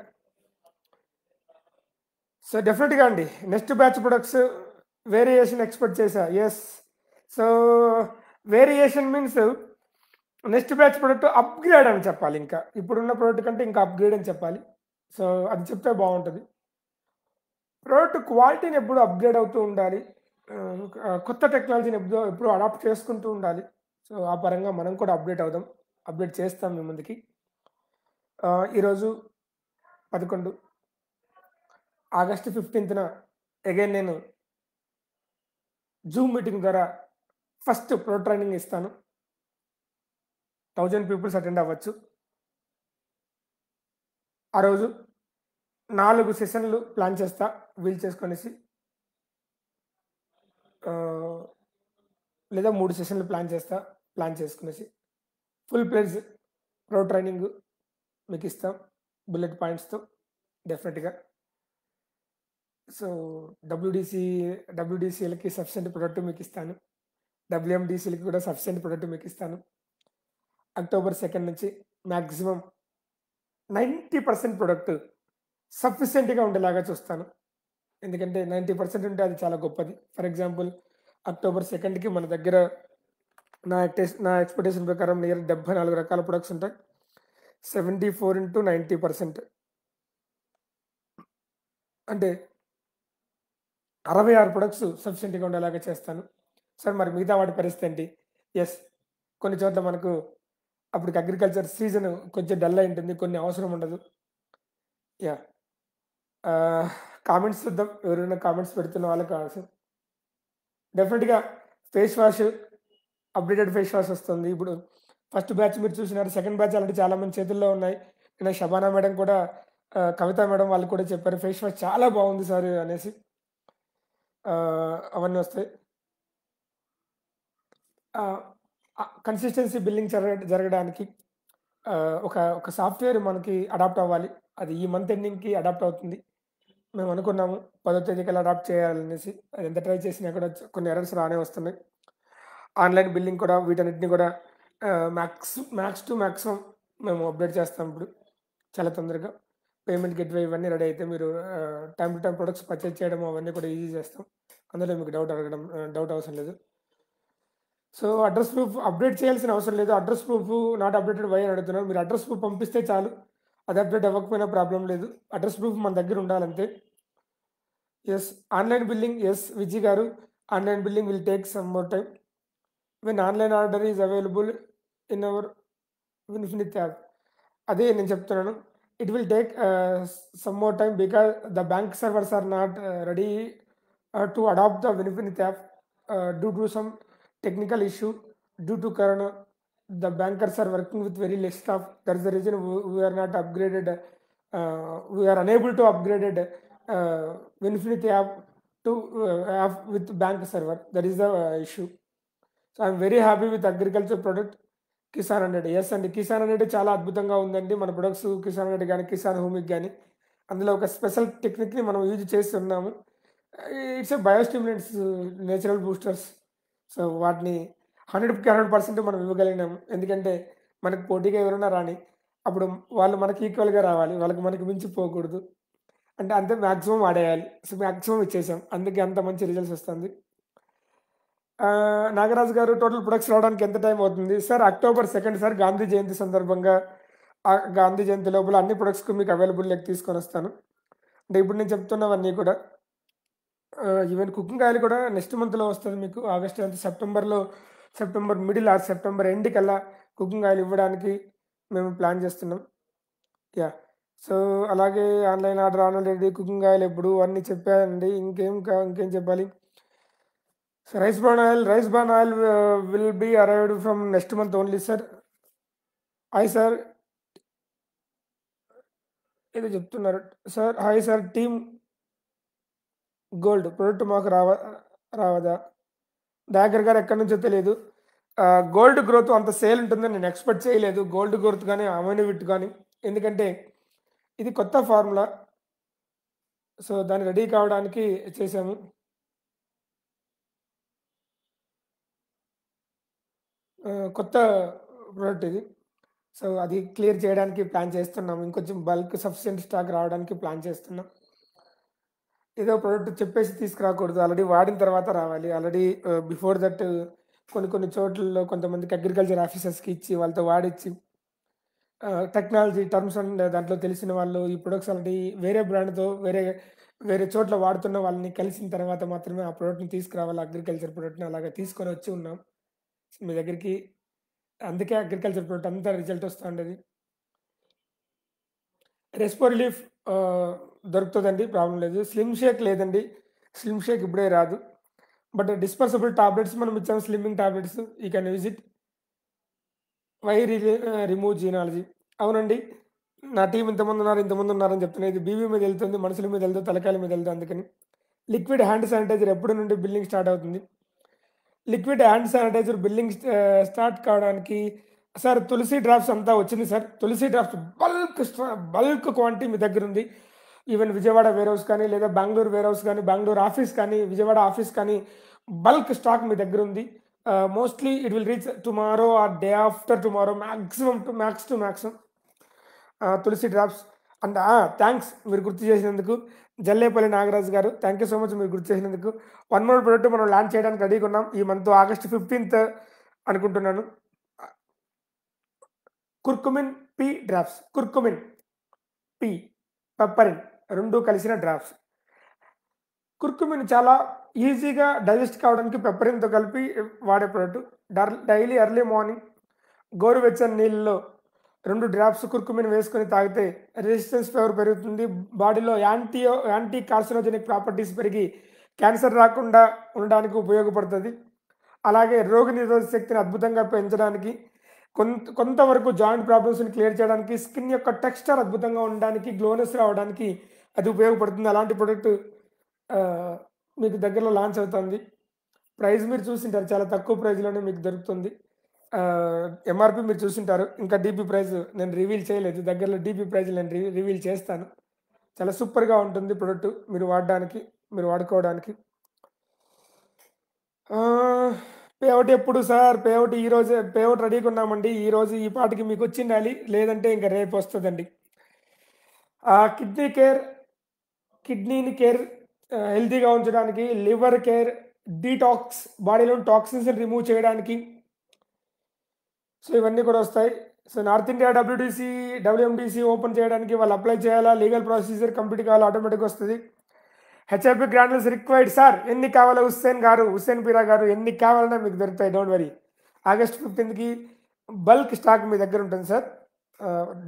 సో డెఫినెట్గా అండి, next batch products variation expect చేశా. Yes. So variation means next batch product upgrade అని చెప్పాలి ఇంకా. ఇప్పుడున్న ప్రొడక్ట్ కంటే ఇంకా అప్‌గ్రేడ్ అని చెప్పాలి. సో, అది చెప్తే బావుంటది. ప్రొడక్ట్ క్వాలిటీని ఎప్పుడు అప్‌గ్రేడ్ అవుతూ ఉండాలి. కొత్త టెక్నాలజీని ఎప్పుడు అడాప్ట్ చేసుకుంటూ ఉండాలి. సో, ఆ పరంగా మనం కూడా అప్‌డేట్ అవుదాం. అప్‌డేట్ చేస్తాం మీ ముందుకి. ఈరోజు 11 ఆగస్ట్ 15న అగైన్ నేను జూమ్ మీటింగ్ ద్వారా ఫస్ట్ ప్రో ట్రైనింగ్ ఇస్తాను. 1000 పీపుల్స్ అటెండ్ అవ్వచ్చు. ఆ రోజు 4 సెషన్‌లు ప్లాన్ చేస్తా వీలు చేసుకొనేసి. ఆహ్, లేదా 3 సెషన్‌లు ప్లాన్ చేసుకునేసి. ఫుల్ ప్లెడ్జ్ ప్రో ట్రైనింగ్ మీకిస్తాం. బుల్లెట్ పాయింట్స్‌తో డెఫినిట్‌గా. సో, డబ్ల్యూడీసీ డబ్ల్యూడీసీలకి సఫిషియెంట్ ప్రొడక్ట్ మీకిస్తాను. డబ్ల్యూఎండీసీలకి కూడా సఫిషియెంట్ ప్రొడక్ట్ మీకిస్తాను. అక్టోబర్ 2 నుంచి మాక్సిమం 90% ప్రొడక్ట్ సఫిషియెంట్‌గా ఉండేలాగా చూస్తాను. ఎందుకంటే 90% ఉంటే అది చాలా గొప్పది. ఫర్ ఎగ్జాంపుల్ అక్టోబర్ 2కి మన దగ్గర నా ఎక్స్‌పెక్టేషన్ ప్రకారం నియర్ 74 రకాల ప్రొడక్ట్స్ ఉంటాయి. 74/90% అంటే 66 ప్రొడక్ట్స్ సఫిషియెంట్‌గా ఉండేలాగా చేస్తాను. సార్ మరి మిగతా వాటి పరిస్థితి ఏంటి? యెస్. కొన్ని చోట్ల మనకు అప్పటికి అగ్రికల్చర్ సీజన్ కొంచెం డల్ అయి ఉంటుంది. కొన్ని అవసరం ఉండదు. యాహ్! ఆహ్, కామెంట్స్ చూద్దాం. ఎవరైనా కామెంట్స్ పెడుతున్న వాళ్ళకి కావాల్సి డెఫినిట్‌గా face wash, updated face wash వస్తుంది. ఇప్పుడు ఫస్ట్ బ్యాచ్ మీరు చూసినారు. సెకండ్ బ్యాచ్ ఆల్రెడీ చాలా మంది చేతుల్లో ఉన్నాయి. నిన్న షబానా మేడం కూడా కవిత మేడం వాళ్ళు కూడా చెప్పారు. ఫేస్ వాష్ చాలా బాగుంది సార్ అనేసి. అవన్నీ వస్తాయి. ఆహ్, కన్సిస్టెన్సీ బిల్లింగ్ జరగడానికి ఒక సాఫ్ట్‌వేర్ మనకి అడాప్ట్ అవ్వాలి. అది ఈ మంత్ ఎండింగ్‌కి అడాప్ట్ అవుతుంది. మేము అనుకున్నాము 10వ తేదీకల్లా అడాప్ట్ చేయాలనేసి. అది ఎంత ట్రై చేసినా కూడా కొన్ని ఎర్రర్స్ రానే వస్తున్నాయి. ఆన్‌లైన్ బిల్లింగ్ కూడా వీటన్నిటిని కూడా మ్యాక్స్ టు మాక్సిమం మేము అప్‌డేట్ చేస్తాం ఇప్పుడు. చాలా తొందరగా. పేమెంట్ గేట్‌వే ఇవన్నీ రెడీ అయితే మీరు time to time products purchase చేయడం అవన్నీ కూడా ఈజీ చేస్తాం. అందులో మీకు డౌట్ అవసరం లేదు. సో, అడ్రెస్ ప్రూఫ్ అప్‌డేట్ చేయాల్సిన అవసరం లేదు. Address proof not updated why అని అడుగుతున్నారు. మీరు అడ్రెస్ ప్రూఫ్ పంపిస్తే చాలు. అది అప్‌డేట్ అవ్వకపోయినా ప్రాబ్లమ్ లేదు. అడ్రెస్ ప్రూఫ్ మన దగ్గర ఉండాలంతే. Yes. Online billing yes. Vijay garu. Online billing will take some more time. When online order is available in our Infinity app. అదే నేను చెప్తున్నాను. It will take some more time because the bank servers are not ready to adapt the Infinity app due to some technical issue due to corona. The bankers are working with very less staff. That is the reason we are not upgraded. We are unable to upgraded Infinity app to app with bank server. That is the issue. So I'm very happy with agriculture product Kisan hundred. Yes అండి. కిసాన్ హండ్రెడ్ చాలా అద్భుతంగా ఉందండి. మన ప్రొడక్ట్స్ కిసాన్ హండ్రెడ్ గాని, కిసాన్ హోమిక్ గాని అందులో ఒక స్పెషల్ టెక్నిక్‌ని మనం యూజ్ చేస్తున్నాము. It's a biostimulants natural boosters. So వాటిని 100కి 100% మనం ఇవ్వగలిగినాము. ఎందుకంటే మనకు పోటీగా ఎవరైనా రాని, అప్పుడు వాళ్ళు మనకి ఈక్వల్‌గా రావాలి. వాళ్ళకి మనకి మించిపోకూడదు. అంటే అంతే మాక్సిమం వాడేయాలి. సో మాక్సిమం ఇచ్చేసాం. అందుకే అంత మంచి రిజల్ట్స్ వస్తుంది. నాగరాజు గారు టోటల్ ప్రొడక్ట్స్ రావడానికి ఎంత టైం అవుతుంది? సార్ అక్టోబర్ 2 సార్ గాంధీ జయంతి సందర్భంగా గాంధీ జయంతి లోపల అన్ని ప్రొడక్ట్స్‌కి మీకు అవైలబుల్‌లోకి తీసుకొనొస్తాను. అంటే ఇప్పుడు నేను చెప్తున్నవన్నీ కూడా ఈవెన్ కుకింగ్ ఆయిల్ కూడా నెక్స్ట్ మంత్‌లో వస్తది మీకు. ఆగస్ట్ అంటే September middle or September end కల్లా కుకింగ్ ఆయిల్ ఇవ్వడానికి మేము ప్లాన్ చేస్తున్నాం. యాహ్! సో, అలాగే online order already cooking oil ఎప్పుడు అన్నీ చెప్పానండి. ఇంకేం చెప్పాలి? So rice bran oil will be arrived from next month only, sir. Hi, sir. ఏదో చెప్తున్నారు. Sir hi sir team gold product మాకు రావదా? దయాకర్ గారు ఎక్కడి నుంచో తెలియదు. గోల్డ్ గ్రోత్ అంత సేల్ ఉంటుందని నేను ఎక్స్‌పెక్ట్ చేయలేదు. గోల్డ్ గ్రోత్ గాని, అమైనోవిట్ గాని. ఎందుకంటే ఇది కొత్త ఫార్ములా. సో, దాన్ని రెడీ కావడానికి చేశాము. కొత్త ప్రొడక్ట్ ఇది. సో, అది క్లియర్ చేయడానికి ప్లాన్ చేస్తున్నాం. ఇంకొంచెం బల్క్ సఫిషియెంట్ స్టాక్ రావడానికి ప్లాన్ చేస్తున్నాం. ఏదో ప్రొడక్ట్ చెప్పేసి తీసుకురాకూడదు. ఆల్రెడీ వాడిన తర్వాత రావాలి. ఆల్రెడీ బిఫోర్ దట్ కొన్ని చోట్లలో కొంతమందికి అగ్రికల్చర్ ఆఫీసర్స్కి ఇచ్చి వాళ్ళతో వాడిచ్చి టెక్నాలజీ టర్మ్స్ అండ్ దాంట్లో తెలిసిన వాళ్ళు ఈ ప్రొడక్ట్స్ అలాంటి వేరే బ్రాండ్తో వేరే వేరే చోట్ల వాడుతున్న వాళ్ళని కలిసిన తర్వాత మాత్రమే ఆ ప్రోడక్ట్ని తీసుకురావాలి, అగ్రికల్చర్ ప్రోడక్ట్ని అలాగా తీసుకొని వచ్చి ఉన్నాం మీ దగ్గరికి. అందుకే అగ్రికల్చర్ ప్రోడక్ట్ అంతా రిజల్ట్ వస్తూ ఉండేది. రెస్పో రిలీఫ్ దొరుకుతుందండి, ప్రాబ్లం లేదు. స్లిమ్ షేక్ లేదండి, స్లిమ్ షేక్ ఇప్పుడే రాదు. బట్ డిస్పర్సబుల్ టాబ్లెట్స్ మనం ఇచ్చాము, slimming tablets, you can use it. Why remove జీనాలజీ. అవునండి, నా టీం ఇంతమంది ఉన్నారని చెప్తున్నారు. ఇది బీబీ మీద వెళ్తుంది, మనుషుల మీద వెళ్తుంది, తలకాయల మీద వెళ్తుంది. అందుకని లిక్విడ్ హ్యాండ్ శానిటైజర్ ఎప్పటి నుండి బిల్లింగ్ స్టార్ట్ అవుతుంది? Liquid hand sanitiser billing start కావడానికి సార్ తులసి డ్రాప్స్ అంతా వచ్చింది sir. Tulsi drops bulk quantity మీ దగ్గర ఉంది. ఈవెన్ విజయవాడ వేర్ హౌస్ కానీ, లేదా బెంగళూరు వేర్ హౌస్ కానీ, బెంగళూరు ఆఫీస్ కానీ, విజయవాడ ఆఫీస్ కానీ బల్క్ స్టాక్ మీ దగ్గర ఉంది. Mostly it will reach tomorrow or day after tomorrow, maximum tulsi drops. And thanks మీరు గుర్తు చేసినందుకు, జల్లేపల్లి నాగరాజు గారు. థ్యాంక్ యూ సో మచ్ మీరు గుర్తు చేసినందుకు. వన్ మోర్ ప్రోడక్ట్ మనం లాంచ్ చేయడానికి రెడీగా ఉన్నాం ఈ మంత్ ఆగస్ట్ 15th అనుకుంటున్నాను. Curcumin P drops, curcumin P, piperine రెండు కలిసిన డ్రాప్స్. కుర్కుమిన్ చాలా ఈజీగా డైజెస్ట్ కావడానికి పెప్పరిన్తో కలిపి వాడే ప్రోడక్ట్. డైలీ ఎర్లీ మార్నింగ్ గోరువెచ్చని నీళ్ళలో 2 డ్రాప్స్ కుర్కుమిన్ వేసుకొని తాగితే రెసిస్టెన్స్ పవర్ పెరుగుతుంది, బాడీలో యాంటీ కార్సినోజెనిక్ ప్రాపర్టీస్ పెరిగి క్యాన్సర్ రాకుండా ఉండడానికి ఉపయోగపడుతుంది. అలాగే రోగనిరోధక శక్తిని అద్భుతంగా పెంచడానికి, కొంతవరకు జాయింట్ ప్రాబ్లమ్స్ని క్లియర్ చేయడానికి, స్కిన్ యొక్క టెక్స్చర్ అద్భుతంగా ఉండడానికి, గ్లోనెస్ రావడానికి అది ఉపయోగపడుతుంది. అలాంటి ప్రోడక్ట్ మీకు దగ్గరలో లాంచ్ అవుతుంది. ప్రైస్ మీరు చూసింటారు, చాలా తక్కువ ప్రైస్లోనే మీకు దొరుకుతుంది. ఎంఆర్పి మీరు చూసింటారు. ఇంకా డీపీ ప్రైస్ నేను రివీల్ చేయలేదు, దగ్గరలో డీపీ ప్రైస్ నేను రివీల్ చేస్తాను. చాలా సూపర్గా ఉంటుంది ప్రోడక్ట్ మీరు వాడడానికి, మీరు వాడుకోవడానికి. పేఅవుట్ ఎప్పుడు సార్? పేఅవుట్ ఈరోజు, పేఅవుట్ రెడీగా ఉన్నామండి. ఈరోజు ఈ పాటికి మీకు వచ్చిండాలి, లేదంటే ఇంకా రేపు వస్తుందండి. కిడ్నీని కేర్ హెల్తీగా ఉంచడానికి, లివర్ కేర్, డీటాక్స్, బాడీలోని టాక్సిన్స్ రిమూవ్ చేయడానికి, సో ఇవన్నీ కూడా వస్తాయి. So north India WMDC open చేయడానికి వాళ్ళు అప్లై చేయాలా, లీగల్ ప్రొసీజర్ కంప్లీట్ కావాలి, ఆటోమేటిక్గా వస్తుంది. హెచ్ఐపి గ్రాన్యుల్స్ రిక్వైర్డ్ సార్, ఎన్ని కావాలో హుస్సేన్ పీరా గారు ఎన్ని కావాలన్నా మీకు దొరుకుతాయి, don't worry. August 15th bulk stock మీ దగ్గర ఉంటుంది సార్,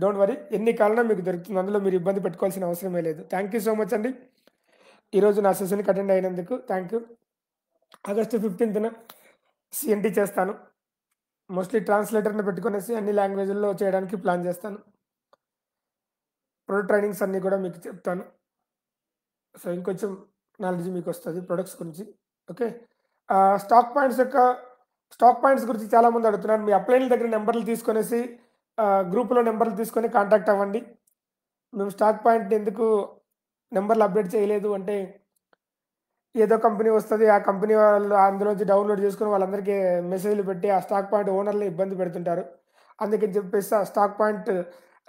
డోంట్ వరీ. ఎన్ని కావాలన్నా మీకు దొరుకుతుంది, అందులో మీరు ఇబ్బంది పెట్టుకోవాల్సిన అవసరమే లేదు. థ్యాంక్ యూ సో మచ్ అండి, ఈరోజు నా సెషన్కి అటెండ్ అయినందుకు thank you. August 15th CNT చేస్తాను. మోస్ట్లీ ట్రాన్స్లేటర్ని పెట్టుకునేసి అన్ని లాంగ్వేజ్ల్లో చేయడానికి ప్లాన్ చేస్తాను. ప్రొడక్ట్ ట్రైనింగ్స్ అన్నీ కూడా మీకు చెప్తాను. సో ఇంకొంచెం నాలెడ్జ్ మీకు వస్తుంది ప్రొడక్ట్స్ గురించి. ఓకే, స్టాక్ పాయింట్స్ గురించి చాలామంది అడుగుతున్నారు. మీ అప్లైన్ల దగ్గర నెంబర్లు తీసుకొనేసి గ్రూపులో నెంబర్లు తీసుకొని కాంటాక్ట్ అవ్వండి. మేము స్టాక్ పాయింట్ ఎందుకు నెంబర్లు అప్డేట్ చేయలేదు అంటే, ఏదో కంపెనీ వస్తుంది, ఆ కంపెనీ వాళ్ళు అందులోంచి డౌన్లోడ్ చేసుకుని వాళ్ళందరికీ మెసేజ్లు పెట్టి ఆ స్టాక్ పాయింట్ ఓనర్లు ఇబ్బంది పెడుతుంటారు. అందుకని చెప్పేసి ఆ స్టాక్ పాయింట్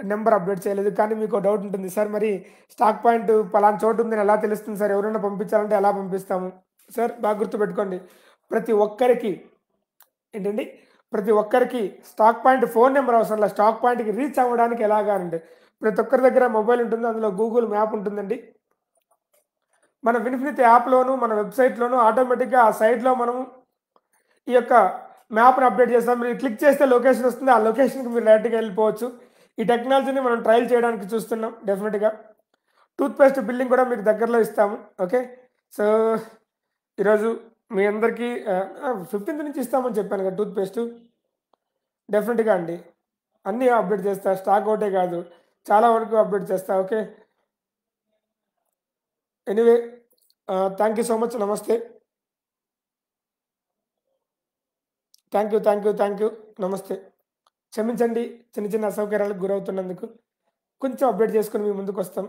నెంబర్ అప్డేట్ చేయలేదు. కానీ మీకు డౌట్ ఉంటుంది, సార్ మరి స్టాక్ పాయింట్ పలానా చోటు ఉందని ఎలా తెలుస్తుంది సార్, ఎవరైనా పంపించాలంటే ఎలా పంపిస్తాము సార్? బాగా గుర్తుపెట్టుకోండి, ప్రతి ఒక్కరికి స్టాక్ పాయింట్ ఫోన్ నెంబర్ అవసరం లేదు. స్టాక్ పాయింట్కి రీచ్ అవ్వడానికి ఎలాగా అంటే, ప్రతి ఒక్కరి దగ్గర మొబైల్ ఉంటుంది, అందులో గూగుల్ మ్యాప్ ఉంటుందండి. మన విన్ఫినిటీ యాప్లోను, మన వెబ్సైట్లోను ఆటోమేటిక్గా ఆ సైట్లో మనం ఈ యొక్క మ్యాప్ని అప్డేట్ చేస్తాం. మీరు క్లిక్ చేస్తే లొకేషన్ వస్తుంది, ఆ లొకేషన్కి మీరు డైరెక్ట్గా వెళ్ళిపోవచ్చు. ఈ టెక్నాలజీని మనం ట్రయల్ చేయడానికి చూస్తున్నాం. డెఫినెట్గా టూత్పేస్ట్ బిల్లింగ్ కూడా మీకు దగ్గరలో ఇస్తాము. ఓకే, సో ఈరోజు మీ అందరికీ 15th నుంచి ఇస్తామని చెప్పాను కదా టూత్పేస్ట్. డెఫినెట్గా అండి, అన్నీ అప్డేట్ చేస్తా, స్టాక్ ఒకటే కాదు, చాలా వరకు అప్డేట్ చేస్తా. Okay, anyway thank you so much. నమస్తే. Thank you. నమస్తే. క్షమించండి చిన్న అసౌకర్యాలకు గురవుతున్నందుకు. కొంచెం అప్డేట్ చేసుకుని మీ ముందుకు వస్తాం.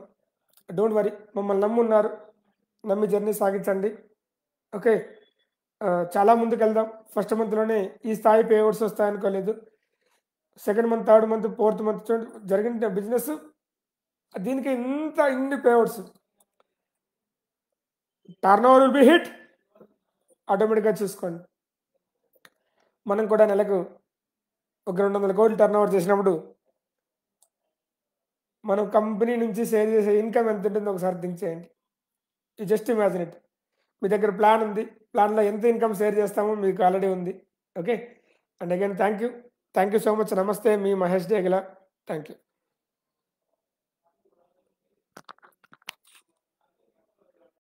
డోంట్ వరీ, మమ్మల్ని నమ్మి జర్నీ సాగించండి. ఓకే, చాలా ముందుకు వెళ్దాం. ఫస్ట్ మంత్లోనే ఈ స్థాయి పేఅవుట్స్ వస్తాయనుకోలేదు. Second month, third month, fourth month జరిగిన బిజినెస్ దీనికి ఇన్ని payouts, turn over will be hit, ఆటోమేటిక్గా చూసుకోండి. మనం కూడా నెలకు ఒక 200 కోట్లు టర్న్ ఓవర్ చేసినప్పుడు మనం కంపెనీ నుంచి సేవ్ చేసే ఇన్కమ్ ఎంత ఉంటుందో ఒకసారి థింక్ చేయండి. You just imagine it. మీ దగ్గర ప్లాన్ ఉంది. ప్లాన్‌లో ఎంత ఇన్కమ్ షేర్ చేస్తామో మీకు ఆల్రెడీ ఉంది. Okay. And again thank you. Thank you so much. నమస్తే. మీ మహేష్ డేగల. Thank you.